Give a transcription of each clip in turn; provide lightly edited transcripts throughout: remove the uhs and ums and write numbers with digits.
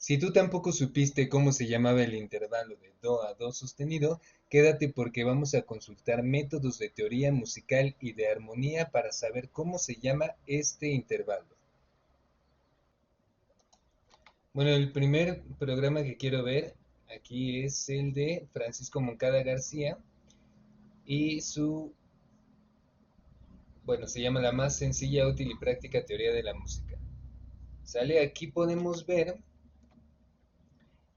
Si tú tampoco supiste cómo se llamaba el intervalo de do a do sostenido, quédate porque vamos a consultar métodos de teoría musical y de armonía para saber cómo se llama este intervalo. Bueno, el primer programa que quiero ver aquí es el de Francisco Moncada García y bueno, se llama La más sencilla, útil y práctica teoría de la música. Sale, aquí podemos ver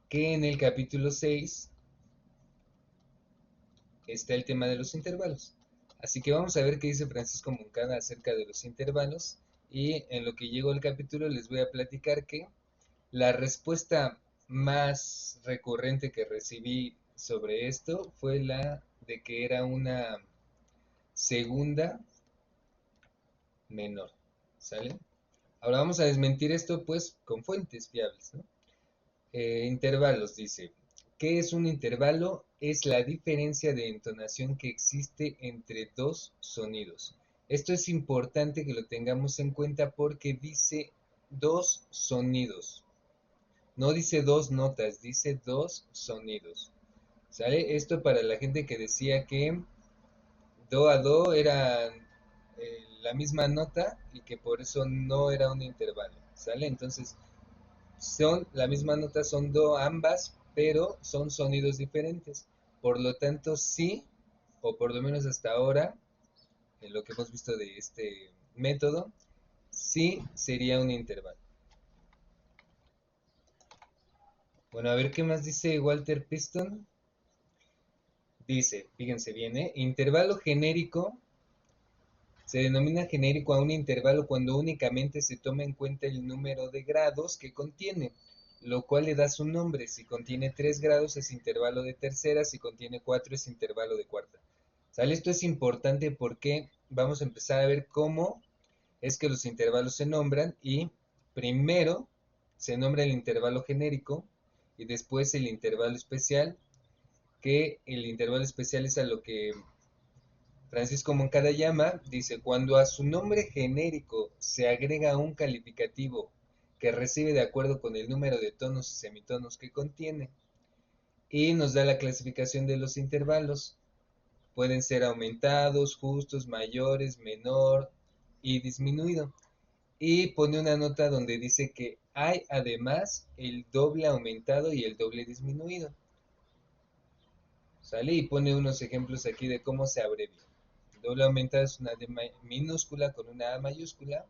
que en el capítulo 6 está el tema de los intervalos. Así que vamos a ver qué dice Francisco Moncada acerca de los intervalos y en lo que llegó el capítulo les voy a platicar que la respuesta más recurrente que recibí sobre esto fue la de que era una segunda menor, ¿sale? Ahora vamos a desmentir esto pues con fuentes fiables, ¿no? Intervalos, dice. ¿Qué es un intervalo? Es la diferencia de entonación que existe entre dos sonidos. Esto es importante que lo tengamos en cuenta porque dice dos sonidos. No dice dos notas, dice dos sonidos. ¿Sale? Esto para la gente que decía que do a do era la misma nota y que por eso no era un intervalo. ¿Sale? Entonces, son la misma nota, son do ambas, pero son sonidos diferentes. Por lo tanto, sí, o por lo menos hasta ahora, en lo que hemos visto de este método, sí sería un intervalo. Bueno, a ver qué más dice Walter Piston. Dice, fíjense bien, intervalo genérico. Se denomina genérico a un intervalo cuando únicamente se toma en cuenta el número de grados que contiene, lo cual le da su nombre. Si contiene 3 grados es intervalo de tercera, si contiene 4 es intervalo de cuarta. ¿Sale? Esto es importante porque vamos a empezar a ver cómo es que los intervalos se nombran y primero se nombra el intervalo genérico y después el intervalo especial, que el intervalo especial es a lo que Francisco Moncada llama, dice, cuando a su nombre genérico se agrega un calificativo que recibe de acuerdo con el número de tonos y semitonos que contiene, y nos da la clasificación de los intervalos. Pueden ser aumentados, justos, mayores, menor y disminuido. Y pone una nota donde dice que hay además el doble aumentado y el doble disminuido. ¿Sale? Y pone unos ejemplos aquí de cómo se abrevia. El doble aumentado es una D minúscula con una A mayúscula.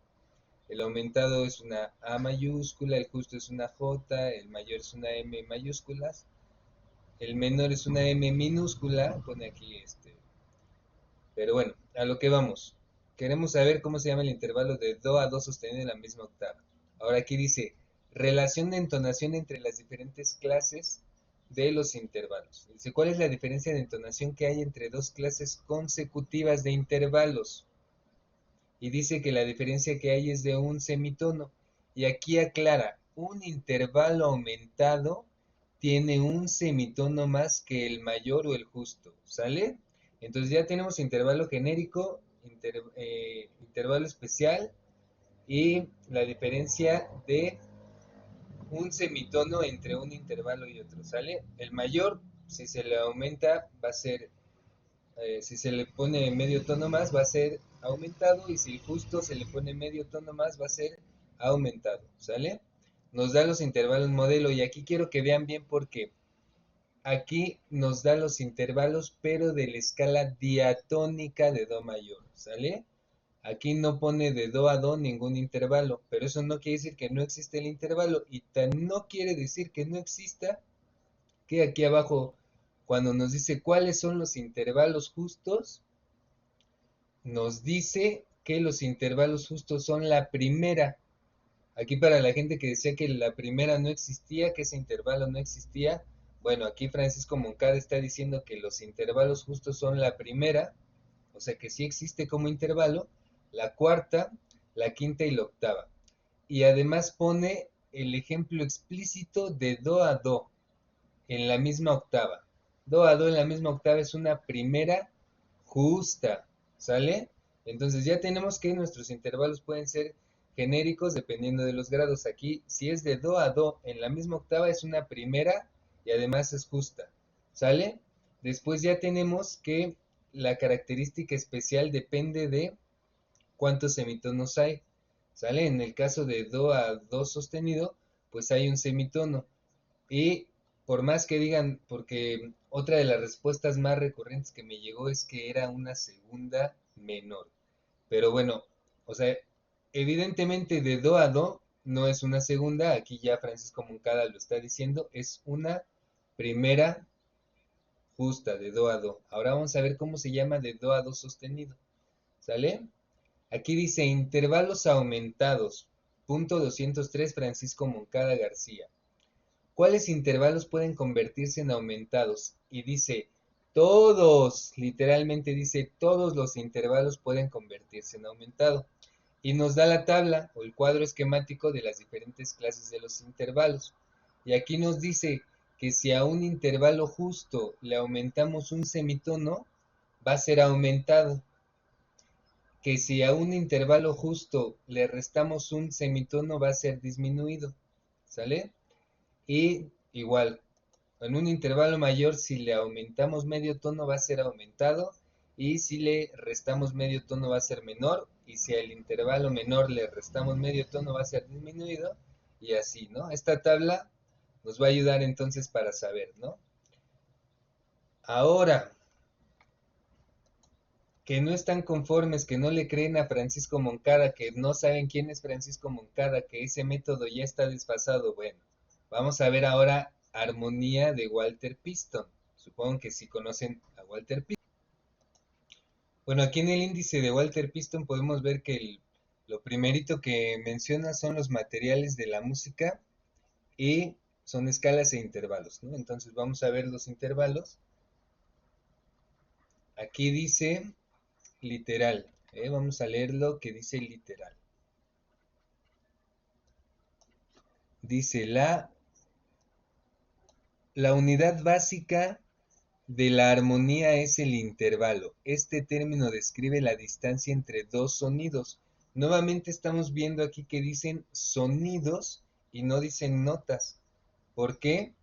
El aumentado es una A mayúscula, el justo es una J, el mayor es una M mayúsculas, el menor es una M minúscula, pone aquí este. Pero bueno, a lo que vamos. Queremos saber cómo se llama el intervalo de do a do sostenido en la misma octava. Ahora aquí dice, relación de entonación entre las diferentes clases de los intervalos. Dice, ¿cuál es la diferencia de entonación que hay entre dos clases consecutivas de intervalos? Y dice que la diferencia que hay es de un semitono. Y aquí aclara, un intervalo aumentado tiene un semitono más que el mayor o el justo, ¿sale? Entonces ya tenemos intervalo genérico, intervalo especial y la diferencia de un semitono entre un intervalo y otro, ¿sale? El mayor, si se le aumenta, va a ser si se le pone medio tono más va a ser aumentado y si justo se le pone medio tono más va a ser aumentado, ¿sale? Nos da los intervalos modelo y aquí quiero que vean bien porque aquí nos da los intervalos pero de la escala diatónica de do mayor, ¿sale? Aquí no pone de do a do ningún intervalo, pero eso no quiere decir que no existe el intervalo y tan no quiere decir que no exista que aquí abajo cuando nos dice cuáles son los intervalos justos, nos dice que los intervalos justos son la primera. Aquí para la gente que decía que la primera no existía, que ese intervalo no existía, bueno, aquí Francisco Moncada está diciendo que los intervalos justos son la primera, o sea que sí existe como intervalo, la cuarta, la quinta y la octava. Y además pone el ejemplo explícito de do a do en la misma octava. Do a do en la misma octava es una primera justa, ¿sale? Entonces ya tenemos que nuestros intervalos pueden ser genéricos dependiendo de los grados. Aquí, si es de do a do en la misma octava, es una primera y además es justa. ¿Sale? Después ya tenemos que la característica especial depende de cuántos semitonos hay. ¿Sale? En el caso de do a do sostenido, pues hay un semitono. Y por más que digan, porque otra de las respuestas más recurrentes que me llegó es que era una segunda menor. Pero bueno, o sea, evidentemente de do a do no es una segunda, aquí ya Francisco Moncada lo está diciendo, es una primera justa de do a do. Ahora vamos a ver cómo se llama de do a do sostenido. ¿Sale? Aquí dice intervalos aumentados. Punto 203 Francisco Moncada García. ¿Cuáles intervalos pueden convertirse en aumentados? Y dice, todos, literalmente dice, todos los intervalos pueden convertirse en aumentado. Y nos da la tabla o el cuadro esquemático de las diferentes clases de los intervalos. Y aquí nos dice que si a un intervalo justo le aumentamos un semitono, va a ser aumentado. Que si a un intervalo justo le restamos un semitono, va a ser disminuido. ¿Sale? Y igual, en un intervalo mayor, si le aumentamos medio tono, va a ser aumentado. Y si le restamos medio tono, va a ser menor. Y si al intervalo menor le restamos medio tono, va a ser disminuido. Y así, ¿no? Esta tabla nos va a ayudar entonces para saber, ¿no? Ahora, que no están conformes, que no le creen a Francisco Moncada, que no saben quién es Francisco Moncada, que ese método ya está desfasado. Bueno, vamos a ver ahora armonía de Walter Piston. Supongo que sí conocen a Walter Piston. Bueno, aquí en el índice de Walter Piston podemos ver que lo primerito que menciona son los materiales de la música y son escalas e intervalos, ¿no? Entonces vamos a ver los intervalos. Aquí dice literal, vamos a leer lo que dice literal. Dice la unidad básica de la armonía es el intervalo. Este término describe la distancia entre dos sonidos. Nuevamente estamos viendo aquí que dicen sonidos y no dicen notas. ¿Por qué?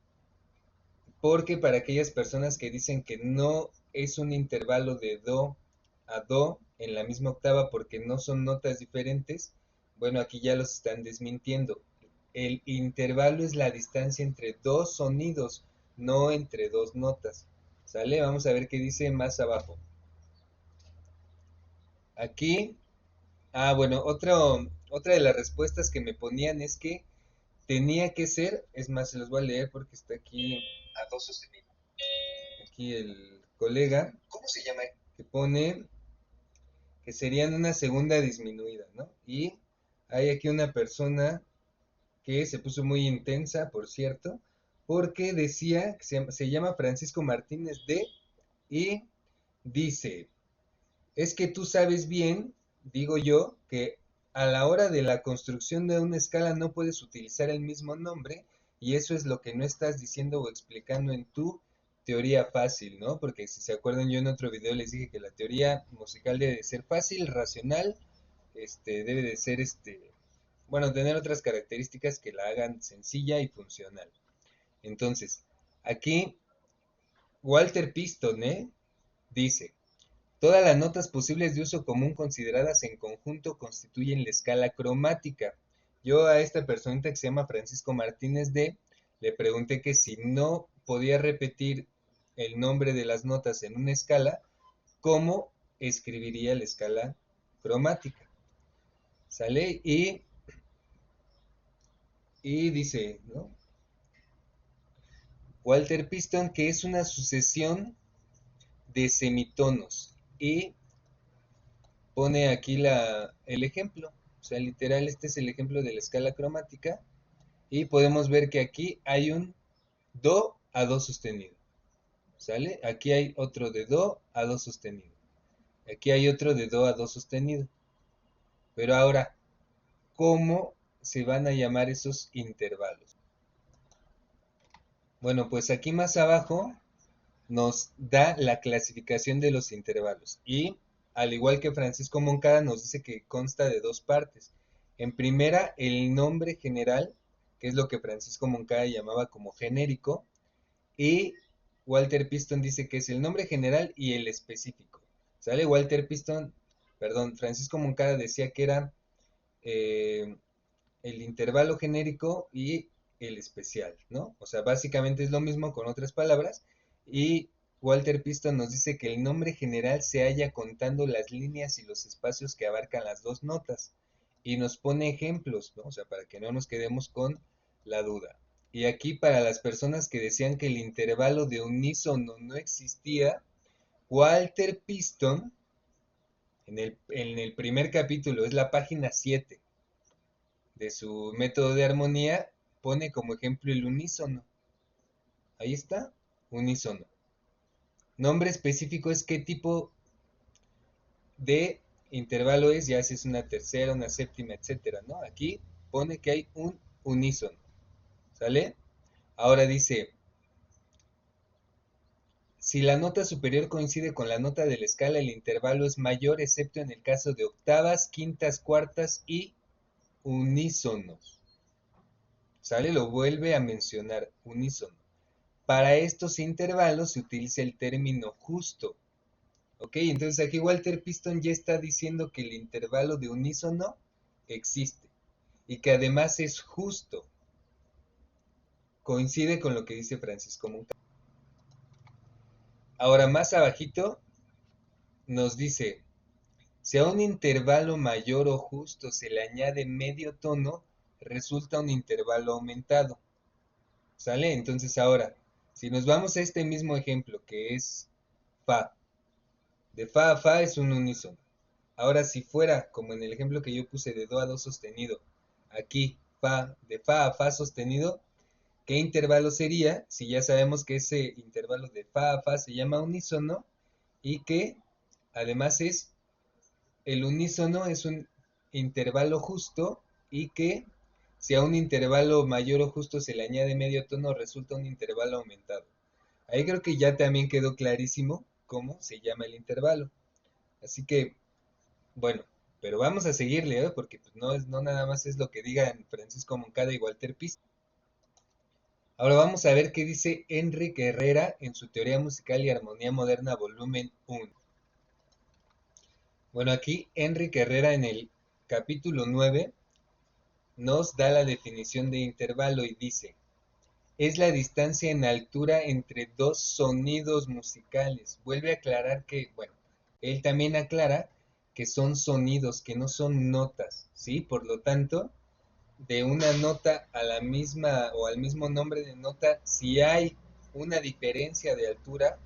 Porque para aquellas personas que dicen que no es un intervalo de do a do en la misma octava porque no son notas diferentes, bueno, aquí ya los están desmintiendo. El intervalo es la distancia entre dos sonidos, no entre dos notas. ¿Sale? Vamos a ver qué dice más abajo. Aquí, bueno, otra de las respuestas que me ponían es que tenía que ser, es más, se los voy a leer porque está aquí a do sostenido. Aquí el colega, ¿cómo se llama? Que pone que serían una segunda disminuida, ¿no? Y hay aquí una persona que se puso muy intensa, por cierto, porque decía que se llama Francisco Martínez D. Y dice, es que tú sabes bien, digo yo, que a la hora de la construcción de una escala no puedes utilizar el mismo nombre y eso es lo que no estás diciendo o explicando en tu teoría fácil, ¿no? Porque si se acuerdan, yo en otro video les dije que la teoría musical debe de ser fácil, racional, debe de ser, bueno, tener otras características que la hagan sencilla y funcional. Entonces, aquí Walter Piston, dice, todas las notas posibles de uso común consideradas en conjunto constituyen la escala cromática. Yo a esta personita que se llama Francisco Martínez D. le pregunté que si no podía repetir el nombre de las notas en una escala, ¿cómo escribiría la escala cromática? ¿Sale? Y dice, ¿no? Walter Piston que es una sucesión de semitonos y pone aquí el ejemplo. O sea, literal, este es el ejemplo de la escala cromática. Y podemos ver que aquí hay un do a do sostenido. ¿Sale? Aquí hay otro de do a do sostenido. Aquí hay otro de do a do sostenido. Pero ahora, ¿cómo se van a llamar esos intervalos? Bueno, pues aquí más abajo nos da la clasificación de los intervalos. Y al igual que Francisco Moncada nos dice que consta de dos partes. En primera, el nombre general, que es lo que Francisco Moncada llamaba como genérico, y Walter Piston dice que es el nombre general y el específico. ¿Sale? Francisco Moncada decía que era eh, el intervalo genérico y el especial, ¿no? O sea, básicamente es lo mismo con otras palabras. Y Walter Piston nos dice que el nombre general se halla contando las líneas y los espacios que abarcan las dos notas. Y nos pone ejemplos, ¿no? O sea, para que no nos quedemos con la duda. Y aquí para las personas que decían que el intervalo de unísono no existía, Walter Piston, en el primer capítulo, es la página 7 de su método de armonía, pone como ejemplo el unísono. Ahí está, unísono. Nombre específico es qué tipo de intervalo es, ya si es una tercera, una séptima, etcétera, ¿no? Aquí pone que hay un unísono, ¿sale? Ahora dice, si la nota superior coincide con la nota de la escala, el intervalo es mayor, excepto en el caso de octavas, quintas, cuartas y unísonos. ¿Sale? Lo vuelve a mencionar, unísono. Para estos intervalos se utiliza el término justo. ¿Ok? Entonces aquí Walter Piston ya está diciendo que el intervalo de unísono existe y que además es justo. Coincide con lo que dice Francisco Moncada. Ahora más abajito nos dice, si a un intervalo mayor o justo se le añade medio tono, resulta un intervalo aumentado. ¿Sale? Entonces ahora, si nos vamos a este mismo ejemplo que es Fa, de Fa a Fa es un unísono. Ahora, si fuera, como en el ejemplo que yo puse de Do a Do sostenido, aquí, Fa, de Fa a Fa sostenido, ¿qué intervalo sería? Si ya sabemos que ese intervalo de Fa a Fa se llama unísono y que además el unísono es un intervalo justo y que si a un intervalo mayor o justo se le añade medio tono resulta un intervalo aumentado. Ahí creo que ya también quedó clarísimo cómo se llama el intervalo. Así que bueno, pero vamos a seguirle, ¿eh? Porque pues, no nada más es lo que digan Francisco Moncada y Walter Pizzi. Ahora vamos a ver qué dice Enrique Herrera en su Teoría Musical y Armonía Moderna, volumen 1. Bueno, aquí Enrique Herrera en el capítulo 9 nos da la definición de intervalo y dice, es la distancia en altura entre dos sonidos musicales. Vuelve a aclarar que, bueno, él también aclara que son sonidos, que no son notas, ¿sí? Por lo tanto, de una nota a la misma o al mismo nombre de nota, si hay una diferencia de altura,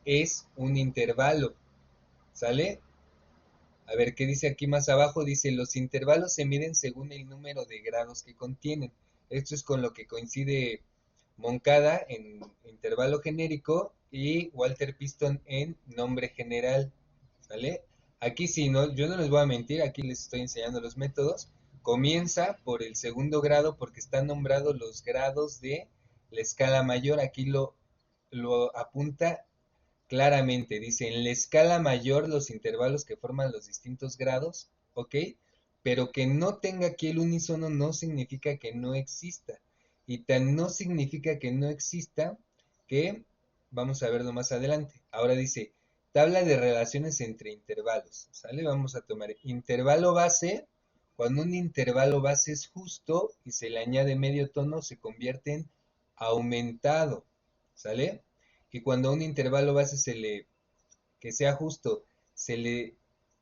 es un intervalo, ¿sale? A ver, ¿qué dice aquí más abajo? Dice, los intervalos se miden según el número de grados que contienen. Esto es con lo que coincide Moncada en intervalo genérico y Walter Piston en nombre general, ¿sale? Aquí sí, no, yo no les voy a mentir, aquí les estoy enseñando los métodos. Comienza por el segundo grado porque están nombrados los grados de la escala mayor. Aquí lo apunta claramente. Dice, en la escala mayor los intervalos que forman los distintos grados, ¿ok? Pero que no tenga aquí el unísono no significa que no exista. Y tan no significa que no exista que, vamos a verlo más adelante. Ahora dice, tabla de relaciones entre intervalos, ¿sale? Vamos a tomar intervalo base. Cuando un intervalo base es justo y se le añade medio tono, se convierte en aumentado, ¿sale? Y cuando a un intervalo base que sea justo, se le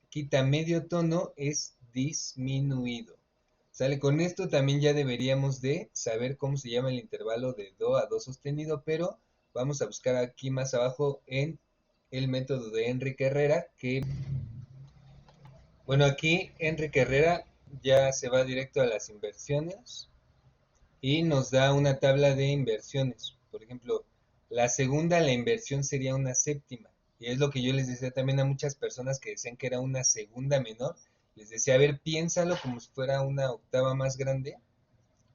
quita medio tono, es disminuido. ¿Sale? Con esto también ya deberíamos de saber cómo se llama el intervalo de Do a Do sostenido, pero vamos a buscar aquí más abajo en el método de Enrique Herrera, que, bueno, aquí Enrique Herrera ya se va directo a las inversiones y nos da una tabla de inversiones. Por ejemplo, la segunda, la inversión sería una séptima. Y es lo que yo les decía también a muchas personas que decían que era una segunda menor. Les decía, a ver, piénsalo como si fuera una octava más grande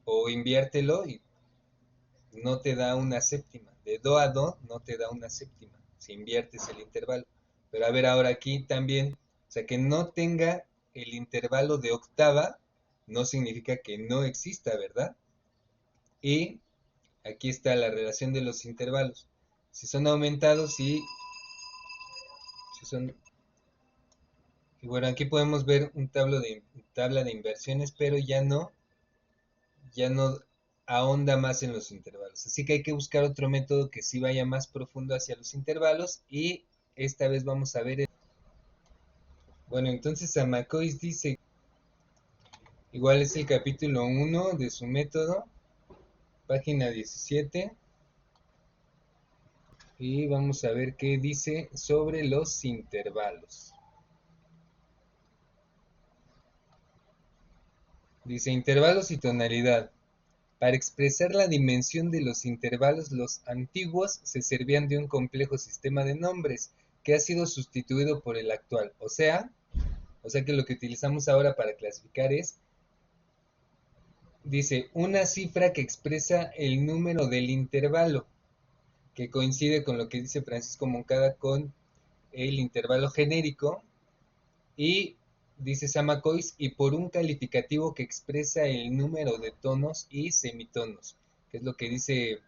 o inviértelo y no te da una séptima. De do a do no te da una séptima si inviertes el intervalo. Pero a ver, ahora aquí también, o sea, que no tenga el intervalo de octava, no significa que no exista, ¿verdad? Y aquí está la relación de los intervalos. Si son aumentados y si son... Y bueno, aquí podemos ver un tabla de inversiones, pero ya no ahonda más en los intervalos. Así que hay que buscar otro método que sí vaya más profundo hacia los intervalos y esta vez vamos a ver. Bueno, entonces Amacois dice, igual es el capítulo 1 de su método, página 17, y vamos a ver qué dice sobre los intervalos. Dice intervalos y tonalidad. Para expresar la dimensión de los intervalos, los antiguos se servían de un complejo sistema de nombres que ha sido sustituido por el actual. O sea que lo que utilizamos ahora para clasificar es, dice, una cifra que expresa el número del intervalo, que coincide con lo que dice Francisco Moncada con el intervalo genérico, y dice Samacois, y por un calificativo que expresa el número de tonos y semitonos, que es lo que dice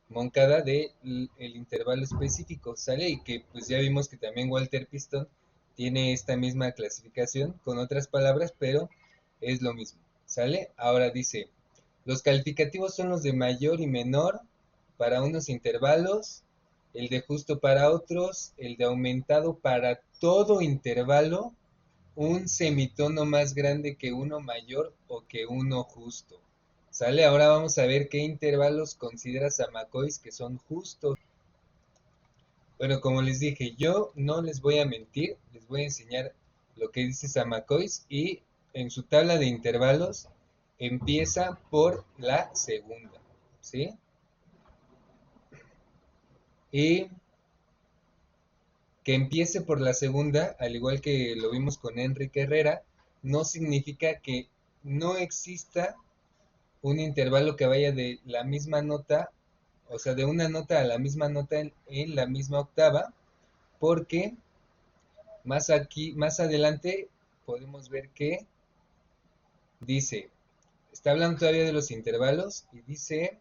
Moncada de el intervalo específico, ¿sale? Y que pues ya vimos que también Walter Piston tiene esta misma clasificación con otras palabras, pero es lo mismo, ¿sale? Ahora dice, los calificativos son los de mayor y menor para unos intervalos, el de justo para otros, el de aumentado para todo intervalo, un semitono más grande que uno mayor o que uno justo. ¿Sale? Ahora vamos a ver qué intervalos considera Samacois que son justos. Bueno, como les dije, yo no les voy a mentir, les voy a enseñar lo que dice Samacois y en su tabla de intervalos empieza por la segunda, ¿sí? Y que empiece por la segunda, al igual que lo vimos con Enrique Herrera, no significa que no exista un intervalo que vaya de la misma nota, o sea, de una nota a la misma nota en la misma octava, porque más adelante podemos ver que dice, está hablando todavía de los intervalos y dice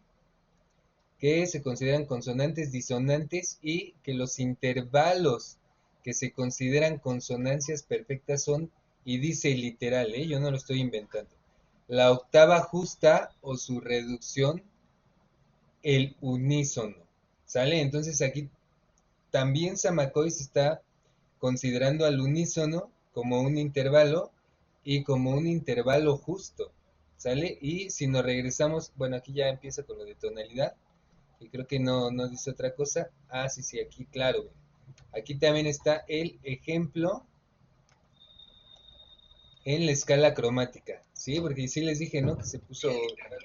que se consideran consonantes, disonantes y que los intervalos que se consideran consonancias perfectas son, y dice literal, yo no lo estoy inventando, la octava justa o su reducción, el unísono, ¿sale? Entonces aquí también Samacois está considerando al unísono como un intervalo y como un intervalo justo, ¿sale? Y si nos regresamos, bueno, aquí ya empieza con lo de tonalidad, y creo que no dice otra cosa. Ah, sí, sí, aquí, claro. Aquí también está el ejemplo en la escala cromática, ¿sí? Porque sí les dije, ¿no? Que se puso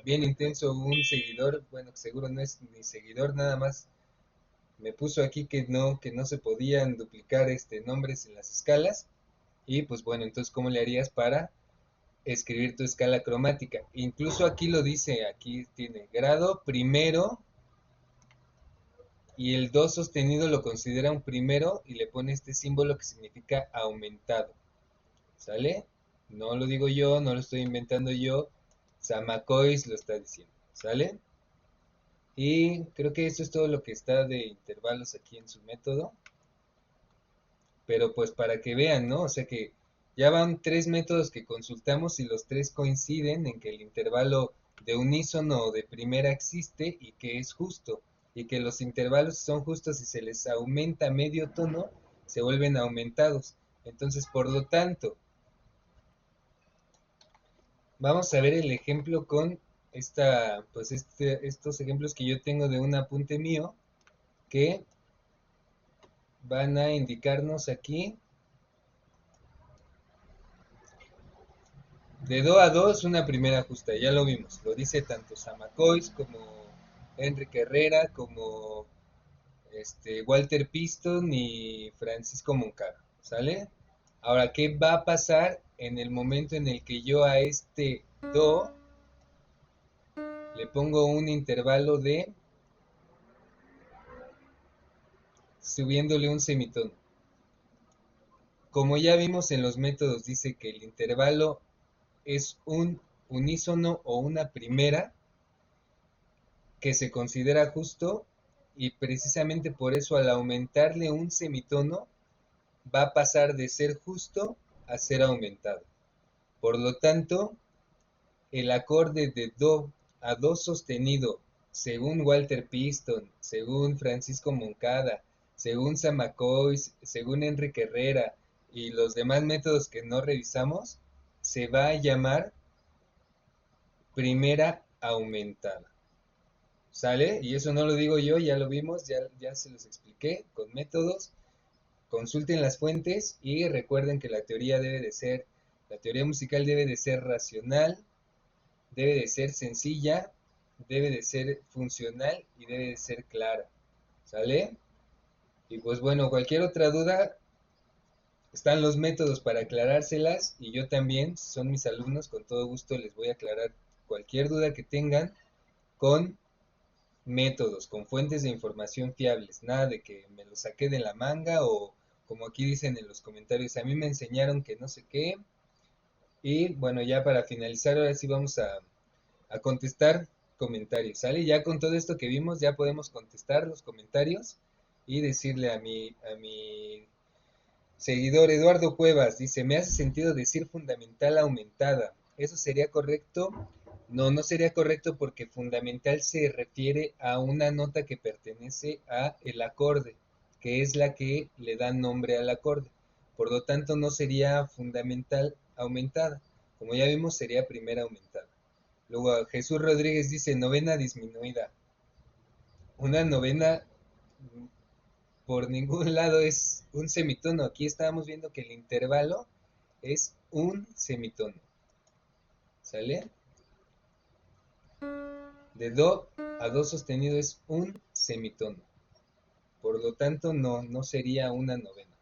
bien intenso un seguidor, bueno, que seguro no es ni seguidor, nada más me puso aquí que no se podían duplicar nombres en las escalas. Y pues bueno, entonces, ¿cómo le harías para escribir tu escala cromática? Incluso aquí lo dice, aquí tiene grado primero, y el do sostenido lo considera un primero y le pone este símbolo que significa aumentado. ¿Sale? No lo digo yo, no lo estoy inventando yo, Samacois lo está diciendo. ¿Sale? Y creo que eso es todo lo que está de intervalos aquí en su método. Pero pues para que vean, ¿no? O sea que ya van 3 métodos que consultamos y los 3 coinciden en que el intervalo de unísono o de primera existe y que es justo, y que los intervalos son justos y se les aumenta medio tono, se vuelven aumentados. Entonces, por lo tanto, vamos a ver el ejemplo con estos ejemplos que yo tengo de un apunte mío que van a indicarnos aquí. De do a do es una primera justa, ya lo vimos. Lo dice tanto Samacois como Enrique Herrera, como Walter Piston y Francisco Moncada. ¿Sale? Ahora, ¿qué va a pasar en el momento en el que yo a este do le pongo un intervalo de subiéndole un semitono? Como ya vimos en los métodos, dice que el intervalo es un unísono o una primera que se considera justo y precisamente por eso al aumentarle un semitono va a pasar de ser justo a ser aumentado. Por lo tanto, el acorde de do a do sostenido, según Walter Piston, según Francisco Moncada, según Zamacois, según Enrique Herrera y los demás métodos que no revisamos, se va a llamar primera aumentada. ¿Sale? Y eso no lo digo yo, ya lo vimos, ya se los expliqué con métodos. Consulten las fuentes y recuerden que la teoría musical debe de ser racional, debe de ser sencilla, debe de ser funcional y debe de ser clara. ¿Sale? Y pues bueno, cualquier otra duda, están los métodos para aclarárselas y yo también, si son mis alumnos, con todo gusto les voy a aclarar cualquier duda que tengan con métodos, con fuentes de información fiables, nada de que me lo saqué de la manga o como aquí dicen en los comentarios, a mí me enseñaron que no sé qué. Y bueno, ya para finalizar, ahora sí vamos a contestar comentarios, ¿sale? Ya con todo esto que vimos, ya podemos contestar los comentarios y decirle a mi seguidor Eduardo Cuevas, dice, me hace sentido decir fundamental aumentada. ¿Eso sería correcto? No, no sería correcto porque fundamental se refiere a una nota que pertenece a el acorde, que es la que le da nombre al acorde. Por lo tanto, no sería fundamental aumentada. Como ya vimos, sería primera aumentada. Luego Jesús Rodríguez dice novena disminuida. Una novena por ningún lado es un semitono. Aquí estábamos viendo que el intervalo es un semitono. ¿Sale? De do a do sostenido es un semitono. Por lo tanto, no sería una novena.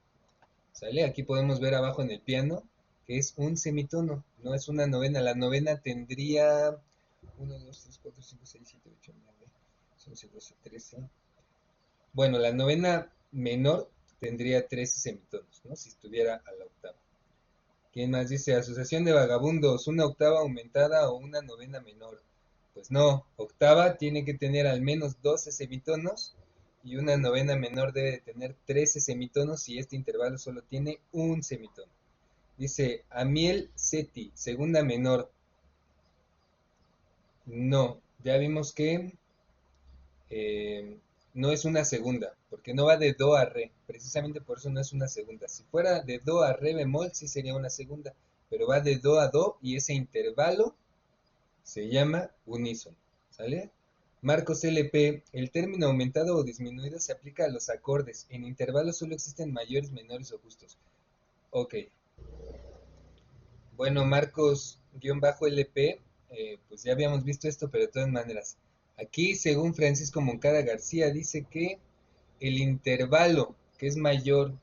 ¿Sale? Aquí podemos ver abajo en el piano que es un semitono, no es una novena. La novena tendría 1, 2, 3, 4, 5, 6, 7, 8, 9, 11, 12, 13. Bueno, la novena menor tendría 13 semitonos, ¿no? Si estuviera a la octava. ¿Quién más dice? Asociación de vagabundos, una octava aumentada o una novena menor. Pues no, octava tiene que tener al menos 12 semitonos y una novena menor debe de tener 13 semitonos y este intervalo solo tiene un semitono. Dice Amiel Seti, segunda menor. No, ya vimos que eh, no es una segunda, porque no va de do a re, precisamente por eso no es una segunda. Si fuera de do a re bemol, sí sería una segunda, pero va de do a do y ese intervalo se llama unísono, ¿sale? Marcos LP, el término aumentado o disminuido se aplica a los acordes, en intervalos solo existen mayores, menores o justos. Ok, bueno, Marcos-LP, pues ya habíamos visto esto, pero de todas maneras, aquí según Francisco Moncada García dice que el intervalo que es mayor,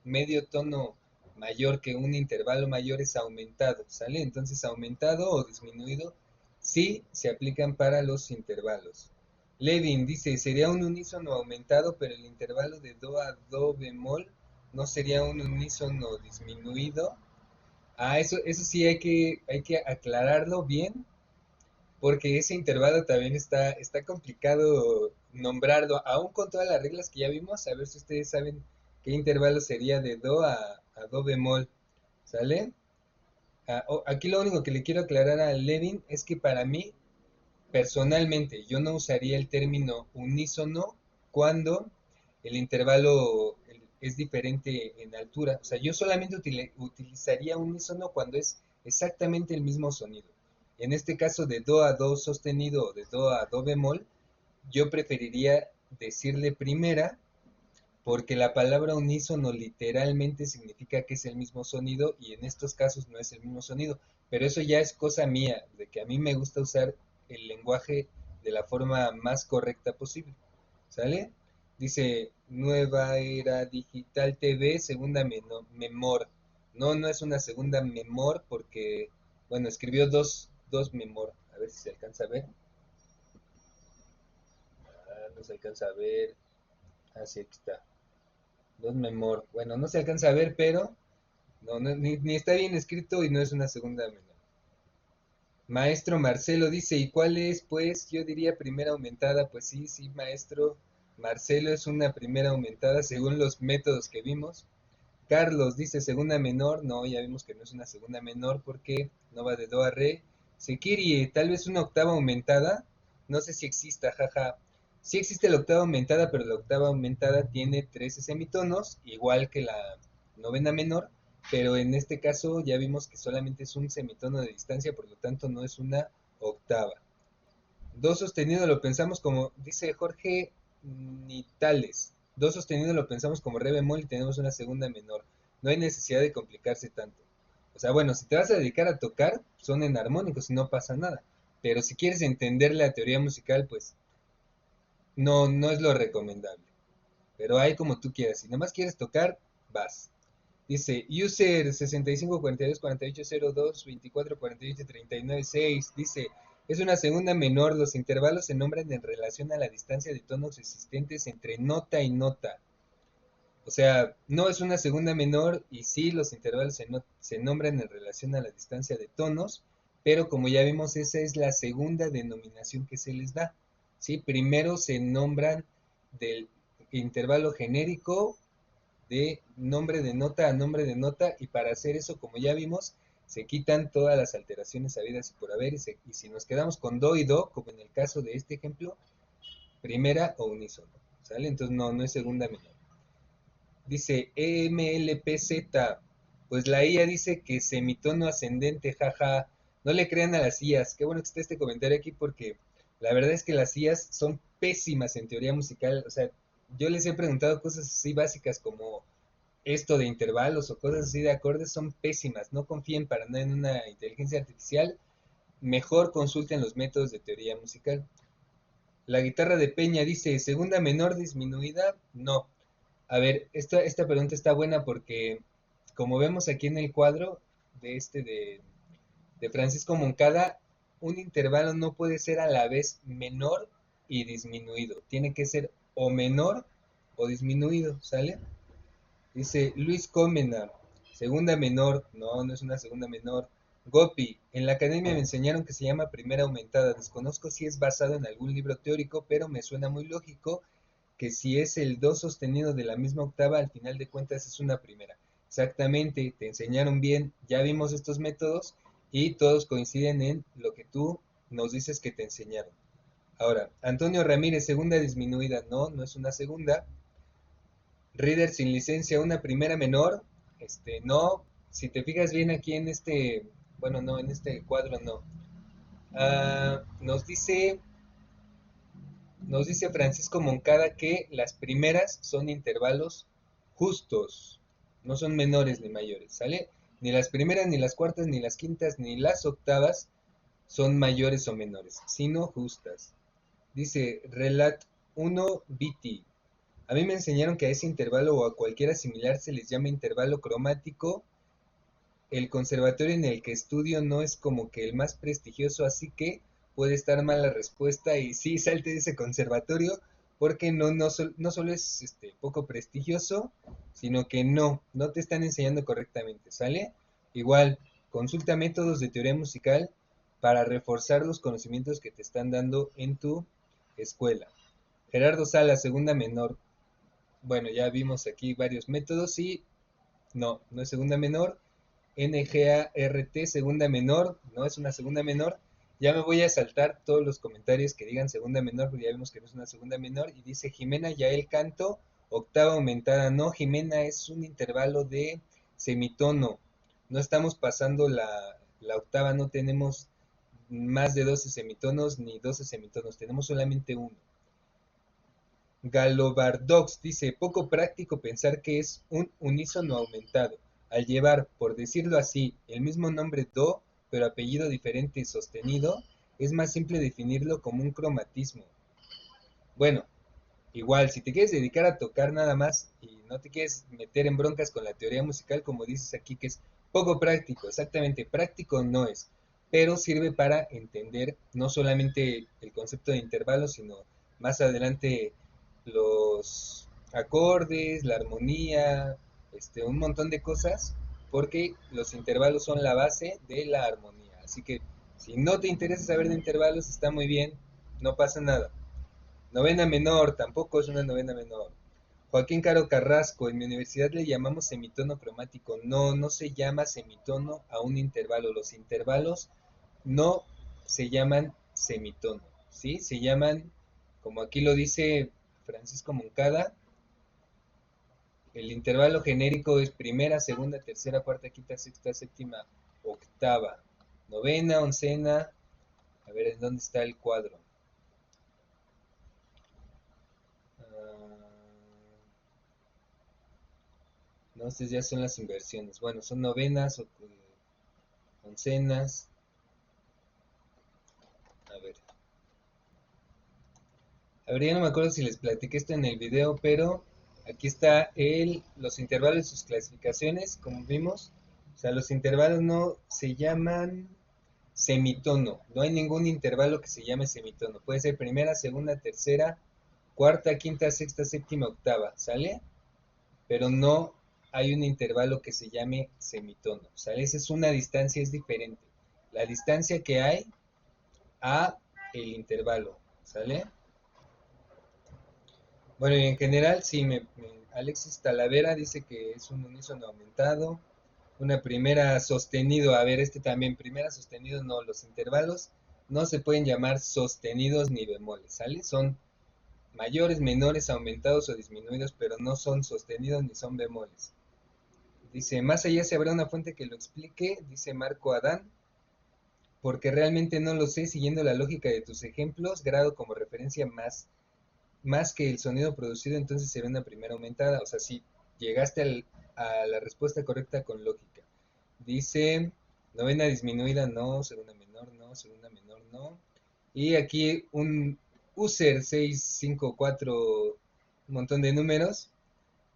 medio tono mayor que un intervalo mayor es aumentado, ¿sale? Entonces aumentado o disminuido sí se aplican para los intervalos. Levin dice, sería un unísono aumentado, pero el intervalo de do a do bemol no sería un unísono disminuido. Ah, eso sí hay que aclararlo bien, porque ese intervalo también está complicado nombrarlo, aún con todas las reglas que ya vimos, a ver si ustedes saben qué intervalo sería de do a do bemol, ¿sale? Aquí lo único que le quiero aclarar a Levin es que para mí, personalmente, yo no usaría el término unísono cuando el intervalo es diferente en altura. O sea, yo solamente utilizaría unísono cuando es exactamente el mismo sonido. En este caso de do a do sostenido o de do a do bemol, yo preferiría decirle primera porque la palabra unísono literalmente significa que es el mismo sonido y en estos casos no es el mismo sonido. Pero eso ya es cosa mía, de que a mí me gusta usar el lenguaje de la forma más correcta posible. ¿Sale? Dice, nueva era digital TV, segunda memor. No, no es una segunda memor porque, bueno, escribió dos memor. A ver si se alcanza a ver. No se alcanza a ver. Ah, sí, aquí está. Dos memor. Bueno, no se alcanza a ver, pero No, ni está bien escrito y no es una segunda menor. Maestro Marcelo dice, ¿y cuál es? Pues yo diría primera aumentada. Pues sí, sí, maestro Marcelo, es una primera aumentada según los métodos que vimos. Carlos dice segunda menor. No, ya vimos que no es una segunda menor porque no va de do a re. Sekiri, tal vez una octava aumentada. No sé si exista, jaja. Sí existe la octava aumentada, pero la octava aumentada tiene 13 semitonos, igual que la novena menor, pero en este caso ya vimos que solamente es un semitono de distancia, por lo tanto no es una octava. Do sostenido lo pensamos como, dice Jorge Nitales, do sostenido lo pensamos como re bemol y tenemos una segunda menor. No hay necesidad de complicarse tanto. O sea, bueno, si te vas a dedicar a tocar, son enarmónicos y no pasa nada. Pero si quieres entender la teoría musical, pues no es lo recomendable. Pero hay como tú quieras. Si nada más quieres tocar, vas. Dice, user 6542-4802-2448-39-6. Dice, es una segunda menor. Los intervalos se nombran en relación a la distancia de tonos existentes entre nota y nota. O sea, no es una segunda menor y sí los intervalos se nombran en relación a la distancia de tonos, pero como ya vimos, esa es la segunda denominación que se les da. ¿Sí? Primero se nombran del intervalo genérico de nombre de nota a nombre de nota, y para hacer eso, como ya vimos, se quitan todas las alteraciones habidas y por haber, y si nos quedamos con do y do, como en el caso de este ejemplo, primera o unísono, ¿sale? Entonces no es segunda menor. Dice MLPZ, pues la IA dice que semitono ascendente, jaja, no le crean a las IAs. Qué bueno que esté este comentario aquí porque la verdad es que las IAs son pésimas en teoría musical. O sea, yo les he preguntado cosas así básicas como esto de intervalos o cosas así de acordes, son pésimas. No confíen para nada en una inteligencia artificial. Mejor consulten los métodos de teoría musical. La guitarra de Peña dice, segunda menor disminuida, no. A ver, esta pregunta está buena porque, como vemos aquí en el cuadro de Francisco Moncada, un intervalo no puede ser a la vez menor y disminuido. Tiene que ser o menor o disminuido, ¿sale? Dice Luis Comenar, segunda menor. No, no es una segunda menor. Gopi, en la academia me enseñaron que se llama primera aumentada. Desconozco si es basado en algún libro teórico, pero me suena muy lógico que si es el do sostenido de la misma octava, al final de cuentas es una primera. Exactamente, te enseñaron bien, ya vimos estos métodos y todos coinciden en lo que tú nos dices que te enseñaron. Ahora, Antonio Ramírez, segunda disminuida. No, no es una segunda. Reader sin licencia, una primera menor. No. Si te fijas bien aquí en este, bueno, no, en este cuadro no. Nos dice Francisco Moncada que las primeras son intervalos justos, no son menores ni mayores, ¿sale? Ni las primeras, ni las cuartas, ni las quintas, ni las octavas son mayores o menores, sino justas. Dice Relat 1 BT. A mí me enseñaron que a ese intervalo o a cualquiera similar se les llama intervalo cromático. El conservatorio en el que estudio no es como que el más prestigioso, así que puede estar mal la respuesta y sí, salte de ese conservatorio porque no solo es poco prestigioso, sino que no te están enseñando correctamente, ¿sale? Igual, consulta métodos de teoría musical para reforzar los conocimientos que te están dando en tu escuela. Gerardo Sala, segunda menor. Bueno, ya vimos aquí varios métodos y no es segunda menor. NGART, segunda menor, no es una segunda menor. Ya me voy a saltar todos los comentarios que digan segunda menor, porque ya vimos que no es una segunda menor. Y dice Jimena Yael Canto, octava aumentada. No, Jimena, es un intervalo de semitono. No estamos pasando la octava, no tenemos más de 12 semitonos ni 12 semitonos, tenemos solamente uno. Galobardox dice, poco práctico pensar que es un unísono aumentado, al llevar, por decirlo así, el mismo nombre do, pero apellido diferente sostenido, es más simple definirlo como un cromatismo. Bueno, igual, si te quieres dedicar a tocar nada más y no te quieres meter en broncas con la teoría musical, como dices aquí, que es poco práctico, exactamente, práctico no es, pero sirve para entender no solamente el concepto de intervalos, sino más adelante los acordes, la armonía, un montón de cosas, porque los intervalos son la base de la armonía. Así que si no te interesa saber de intervalos, está muy bien, no pasa nada. Novena menor, tampoco es una novena menor. Joaquín Caro Carrasco, en mi universidad le llamamos semitono cromático. No, no se llama semitono a un intervalo. Los intervalos no se llaman semitono, ¿sí? Se llaman, como aquí lo dice Francisco Moncada, el intervalo genérico es primera, segunda, tercera, cuarta, quinta, sexta, séptima, octava, novena, oncena. A ver, ¿en dónde está el cuadro? Ah, no, estas ya son las inversiones. Bueno, son novenas, oncenas. A ver. A ver, ya no me acuerdo si les platiqué esto en el video, pero aquí está los intervalos y sus clasificaciones, como vimos. O sea, los intervalos no se llaman semitono. No hay ningún intervalo que se llame semitono. Puede ser primera, segunda, tercera, cuarta, quinta, sexta, séptima, octava, ¿sale? Pero no hay un intervalo que se llame semitono, ¿sale? Esa es una distancia, es diferente. La distancia que hay a el intervalo, ¿sale? Bueno, y en general, sí, Alexis Talavera dice que es un unísono aumentado, una primera sostenido, a ver, este también, primera sostenido, no, los intervalos no se pueden llamar sostenidos ni bemoles, ¿sale? Son mayores, menores, aumentados o disminuidos, pero no son sostenidos ni son bemoles. Dice, más allá se habrá una fuente que lo explique, dice Marco Adán, porque realmente no lo sé, siguiendo la lógica de tus ejemplos, grado como referencia más que el sonido producido, entonces sería una primera aumentada. O sea, si llegaste a la respuesta correcta con lógica. Dice, novena disminuida, no, segunda menor, no, segunda menor, no. Y aquí un user 654, un montón de números,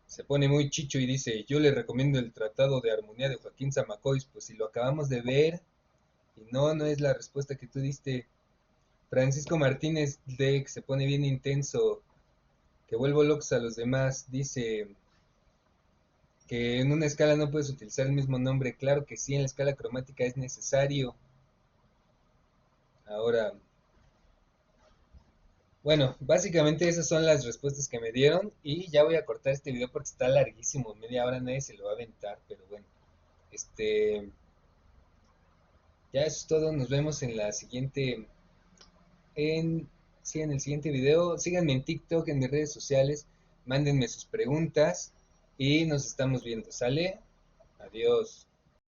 se pone muy chicho y dice, yo le recomiendo el Tratado de Armonía de Joaquín Zamacois, pues si lo acabamos de ver, y no, no es la respuesta que tú diste. Francisco Martínez de que se pone bien intenso, que vuelvo locos a los demás, dice que en una escala no puedes utilizar el mismo nombre. Claro que sí, en la escala cromática es necesario. Ahora, bueno, básicamente esas son las respuestas que me dieron y ya voy a cortar este video porque está larguísimo, media hora nadie se lo va a aventar, pero bueno, este, ya eso es todo, nos vemos en la siguiente, en, sí, en el siguiente video. Síganme en TikTok, en mis redes sociales, mándenme sus preguntas y nos estamos viendo, ¿sale? Adiós.